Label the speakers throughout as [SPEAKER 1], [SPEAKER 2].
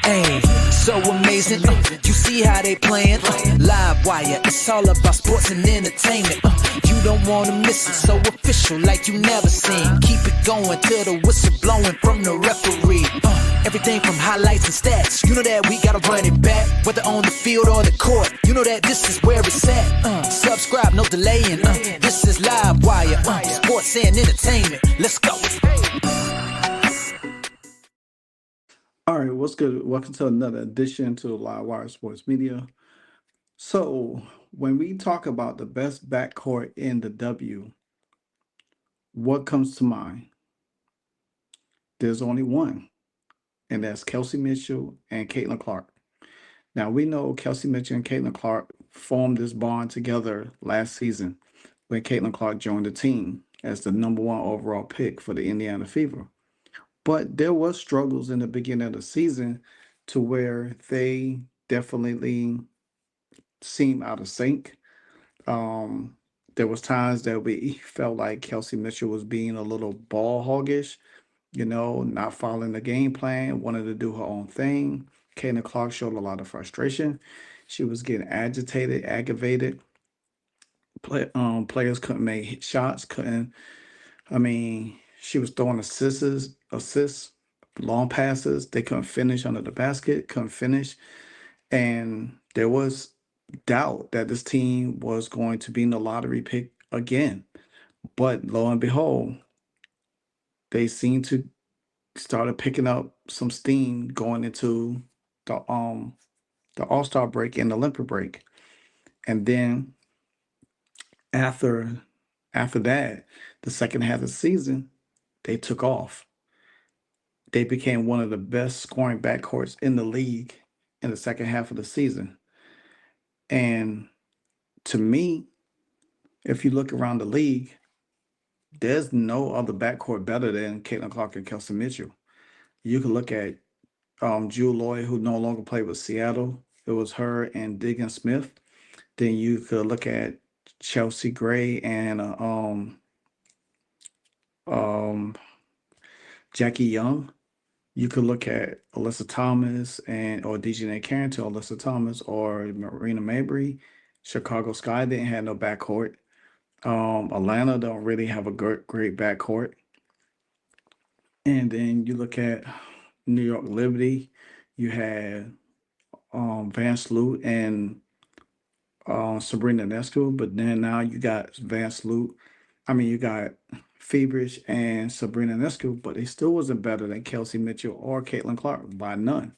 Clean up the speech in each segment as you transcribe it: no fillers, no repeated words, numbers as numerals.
[SPEAKER 1] Hey, so amazing. You see how they playing? Live wire, it's all about sports and entertainment. You don't wanna miss it, so official like you never seen. Keep it going till the whistle blowing from the referee. Everything from highlights and stats. You know that we gotta run it back, whether on the field or the court. You know that this is where it's at. Subscribe, no delaying. This is Live Wire, sports and entertainment. Let's go.
[SPEAKER 2] All right, what's good? Welcome to another edition to Live Wire Sports Media. So, when we talk about the best backcourt in the W, what comes to mind? There's only one, and that's Kelsey Mitchell and Caitlin Clark. Now, we know Kelsey Mitchell and Caitlin Clark formed this bond together last season when Caitlin Clark joined the team as the #1 overall pick for the Indiana Fever. But there was struggles in the beginning of the season to where they definitely seemed out of sync. There was times that we felt like Kelsey Mitchell was being a little ball hoggish, not following the game plan, wanted to do her own thing. Caitlin Clark showed a lot of frustration. She was getting agitated, aggravated. Players couldn't make shots, she was throwing assists, long passes. They couldn't finish under the basket, couldn't finish. And there was doubt that this team was going to be in the lottery pick again. But lo and behold, they seemed to started picking up some steam going into the All-Star break and the Olympic break. And then after that, the second half of the season, they took off. They became one of the best scoring backcourts in the league in the second half of the season. And to me, if you look around the league, there's no other backcourt better than Caitlin Clark and Kelsey Mitchell. You can look at Jewel Lloyd, who no longer played with Seattle. It was her and Diggin Smith. Then you could look at Chelsea Gray and Jackie Young. You could look at Alyssa Thomas or Dejanay Carrington, Alyssa Thomas, or Marina Mabry. Chicago Sky didn't have no backcourt. Atlanta don't really have a great backcourt. And then you look at New York Liberty. You had Van Sloot and Sabrina Ionescu, but then now you got you got Feverish and Sabrina Ionescu, but they still wasn't better than Kelsey Mitchell or Caitlin Clark by none.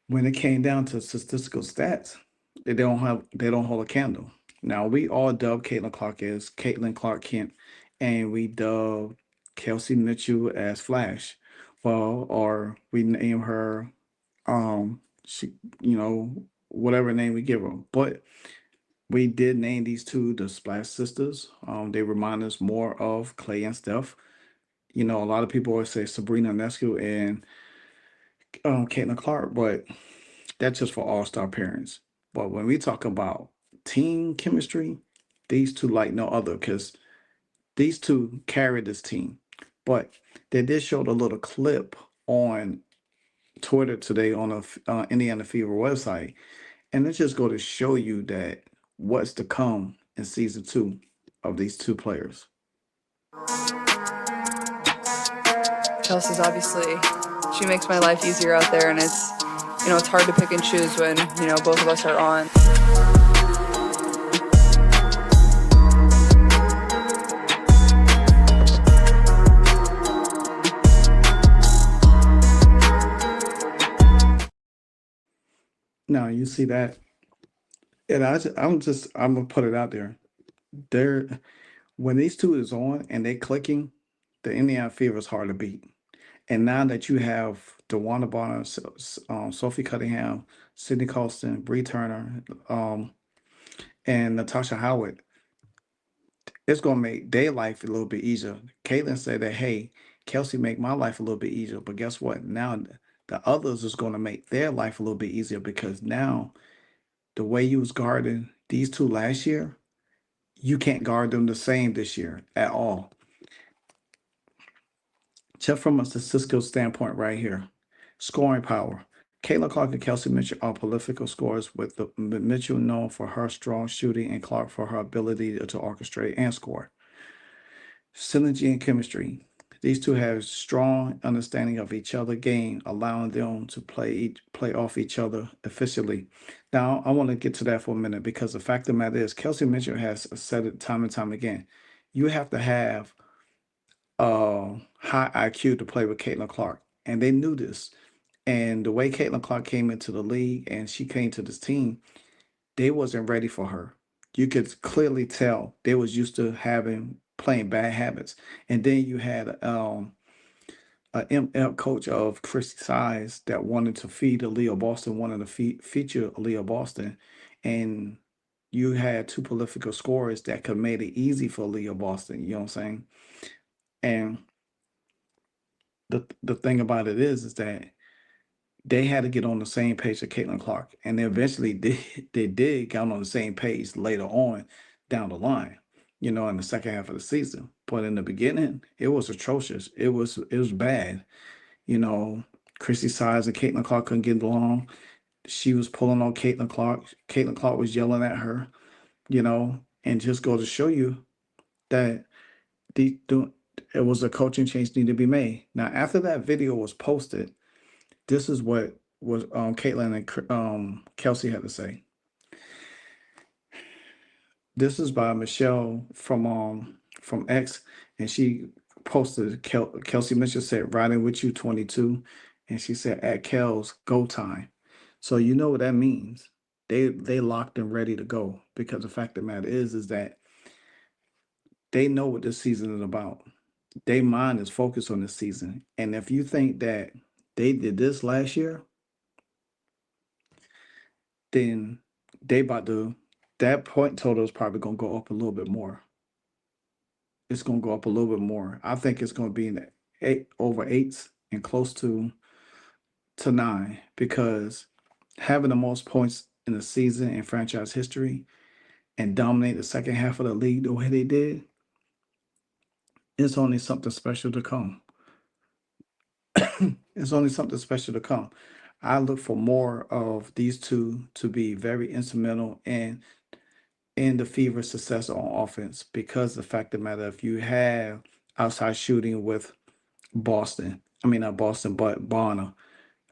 [SPEAKER 2] When it came down to statistical stats, they don't hold a candle. Now we all dub Caitlin Clark as Caitlin Clark Kent, and we dub Kelsey Mitchell as Flash. Well, or we name her whatever name we give her. But we did name these two the Splash Sisters. They remind us more of Clay and Steph. A lot of people always say Sabrina Ionescu and Caitlin Clark, but that's just for all-star parents. But when we talk about team chemistry, these two like no other, because these two carried this team. But they did show a little clip on Twitter today on the Indiana Fever website, and it's just going to show you that what's to come in season 2 of these two players.
[SPEAKER 3] Kelsey's obviously, she makes my life easier out there, and it's hard to pick and choose when, both of us are on.
[SPEAKER 2] Now you see that, and I'm gonna put it out there. When these two is on and they clicking, the Indiana Fever is hard to beat. And now that you have DeWanda Bonner, Sophie Cunningham, Sydney Colston, Bree Turner, and Natasha Howard, it's gonna make their life a little bit easier. Caitlin said that, hey, Kelsey make my life a little bit easier, but guess what? Now the others is gonna make their life a little bit easier, because now the way you was guarding these two last year, you can't guard them the same this year at all. Just from a statistical standpoint right here, scoring power. Caitlin Clark and Kelsey Mitchell are prolific scorers, with Mitchell known for her strong shooting and Clark for her ability to orchestrate and score. Synergy and chemistry. These two have strong understanding of each other game, allowing them to play off each other efficiently. Now, I want to get to that for a minute, because the fact of the matter is, Kelsey Mitchell has said it time and time again. You have to have high IQ to play with Caitlin Clark, and they knew this. And the way Caitlin Clark came into the league and she came to this team, they wasn't ready for her. You could clearly tell they was used to playing bad habits. And then you had a ML coach of Christy Size that wanted to feed Aaliyah Boston, wanted to feature Aaliyah Boston, and you had two prolific scorers that could make it easy for Aaliyah Boston. You know what I'm saying? And the thing about it is that they had to get on the same page with Caitlin Clark, and they eventually they did get on the same page later on down the line, in the second half of the season. But in the beginning, it was atrocious. It was bad. Chrissy Size and Caitlin Clark couldn't get along. She was pulling on Caitlin Clark. Caitlin Clark was yelling at her, and just go to show you that it was a coaching change needed to be made. Now, after that video was posted, this is what was Caitlin and Kelsey had to say. This is by Michelle from X, and she posted, Kelsey Mitchell said, "Riding with you 22," and she said, "At Kels, go time." So you know what that means. They locked and ready to go, because the fact of the matter is that they know what this season is about. Their mind is focused on this season. And if you think that they did this last year, then that point total is probably going to go up a little bit more. It's going to go up a little bit more. I think it's going to be in the over 8s and close to 9, because having the most points in the season in franchise history and dominate the second half of the league the way they did, it's only something special to come. It's only something special to come. I look for more of these two to be very instrumental in the fever success on offense, because the fact of the matter, if you have outside shooting with Boston, I mean not Boston, but Bonner,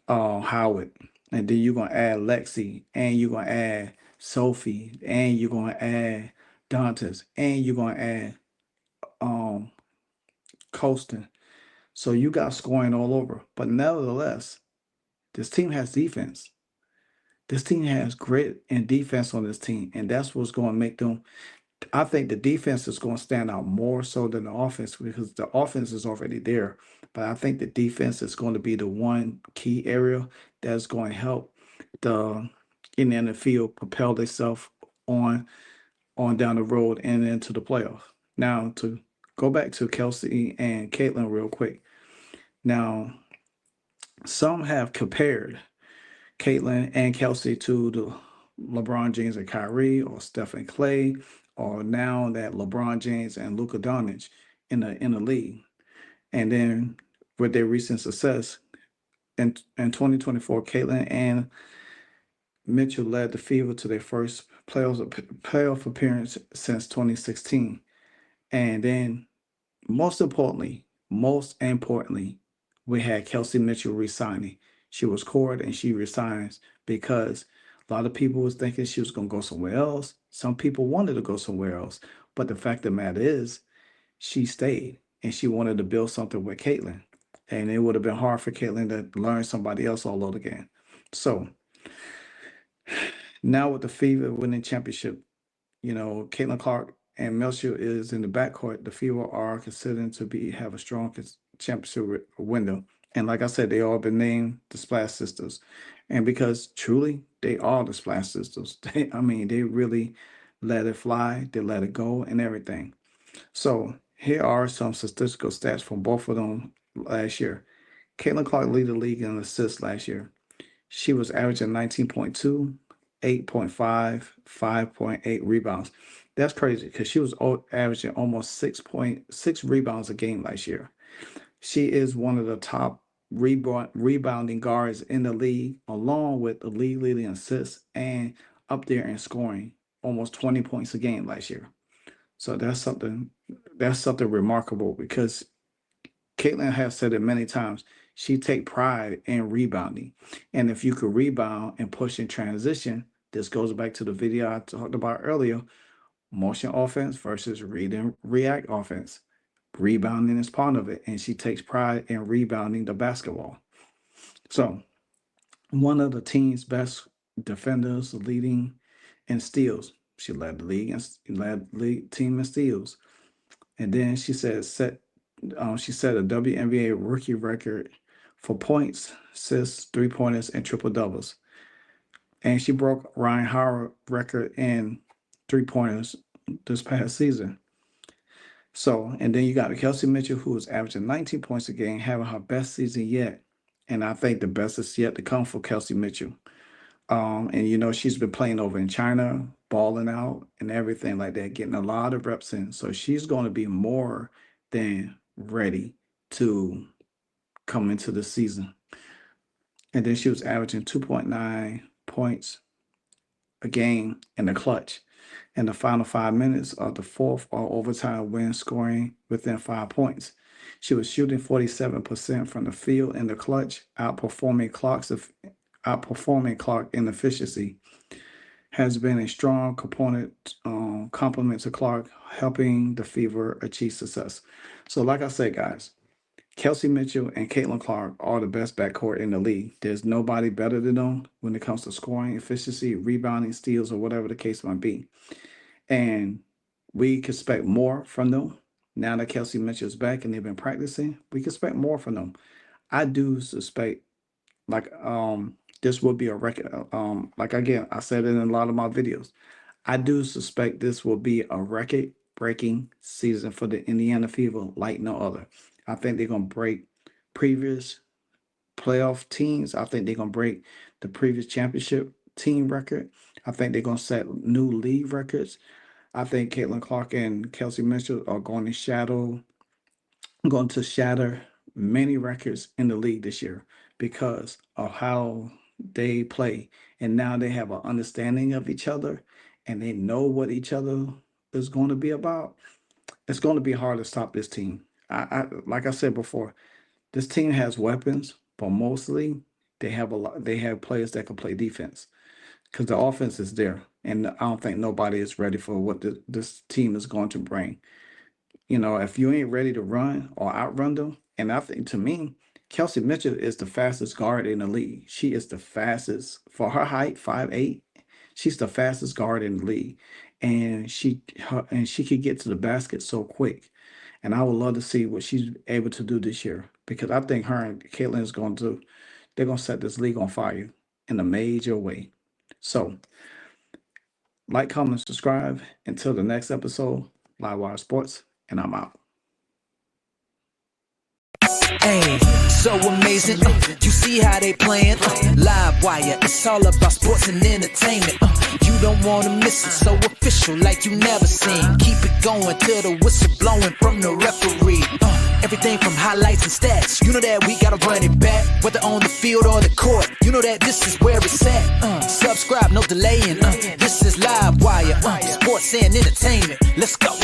[SPEAKER 2] Howard, and then you're gonna add Lexi, and you're gonna add Sophie, and you're gonna add Dantas, and you're gonna add Colston. So you got scoring all over. But nevertheless, this team has defense. This team has grit and defense on this team, and that's what's going to make them. I think the defense is going to stand out more so than the offense, because the offense is already there. But I think the defense is going to be the one key area that's going to help the in the field propel themselves on down the road and into the playoffs. Now, to go back to Kelsey and Caitlin real quick. Now, some have compared Caitlin and Kelsey to the LeBron James and Kyrie, or Steph and Clay, or now that LeBron James and Luka Doncic in the league. And then with their recent success in 2024, Caitlin and Mitchell led the Fever to their first playoff appearance since 2016. And then most importantly, we had Kelsey Mitchell resigning. She was courted and she resigns because a lot of people was thinking she was going to go somewhere else. Some people wanted to go somewhere else. But the fact of the matter is, she stayed and she wanted to build something with Caitlin. And it would have been hard for Caitlin to learn somebody else all over again. So now with the Fever winning championship, Caitlin Clark and Mitchell is in the backcourt. The Fever are considered to have a strong championship window. And like I said, they all been named the Splash Sisters. And because truly, they are the Splash Sisters. They really let it fly. They let it go and everything. So here are some statistical stats from both of them last year. Caitlin Clark led the league in assists last year. She was averaging 19.2, 8.5, 5.8 rebounds. That's crazy, because she was averaging almost 6.6 rebounds a game last year. She is one of the top rebounding guards in the league, along with the league leading assists and up there in scoring, almost 20 points a game last year. So that's something remarkable, because Caitlin has said it many times. She take pride in rebounding. And if you could rebound and push in transition, this goes back to the video I talked about earlier, motion offense versus read and react offense. Rebounding is part of it, and she takes pride in rebounding the basketball. So one of the team's best defenders, leading in steals. She led the league and team in steals. And then she said set a WNBA rookie record for points, assists, 3-pointers, and triple doubles. And she broke Ryan Howard's record in 3-pointers this past season. So, and then you got Kelsey Mitchell, who is averaging 19 points a game, having her best season yet. And I think the best is yet to come for Kelsey Mitchell. And she's been playing over in China, balling out and everything like that, getting a lot of reps in. So she's going to be more than ready to come into the season. And then she was averaging 2.9 points a game in the clutch in the final 5 minutes of the fourth or overtime win, scoring within 5 points. She was shooting 47% from the field in the clutch, outperforming Clark in efficiency. Has been a strong complement to Clark, helping the Fever achieve success. So like I said, guys, Kelsey Mitchell and Caitlin Clark are the best backcourt in the league. There's nobody better than them when it comes to scoring, efficiency, rebounding, steals, or whatever the case might be. And we can expect more from them. Now that Kelsey Mitchell's back and they've been practicing, we can expect more from them. I do suspect, this will be a record. Again, I said it in a lot of my videos. I do suspect this will be a record-breaking season for the Indiana Fever like no other. I think they're going to break previous playoff teams. I think they're going to break the previous championship team record. I think they're going to set new league records. I think Caitlin Clark and Kelsey Mitchell are going to shatter many records in the league this year because of how they play. And now they have an understanding of each other and they know what each other is going to be about. It's going to be hard to stop this team. Like I said before, this team has weapons, but mostly they have players that can play defense because the offense is there. And I don't think nobody is ready for what this team is going to bring. If you ain't ready to run or outrun them, and I think, to me, Kelsey Mitchell is the fastest guard in the league. She is the fastest for her height, 5'8". She's the fastest guard in the league, and she could get to the basket so quick. And I would love to see what she's able to do this year because I think her and Caitlin they're going to set this league on fire in a major way. So, like, comment, subscribe. Until the next episode, Livewire Sports, and I'm out.
[SPEAKER 1] Hey, so amazing. You see how they playing? Live wire, it's all about sports and entertainment. You don't wanna miss it, so official like you never seen. Keep it going till the whistle blowing from the referee. Everything from highlights and stats. You know that we gotta run it back, whether on the field or the court. You know that this is where it's at. Subscribe, no delaying. This is Live Wire, sports and entertainment. Let's go.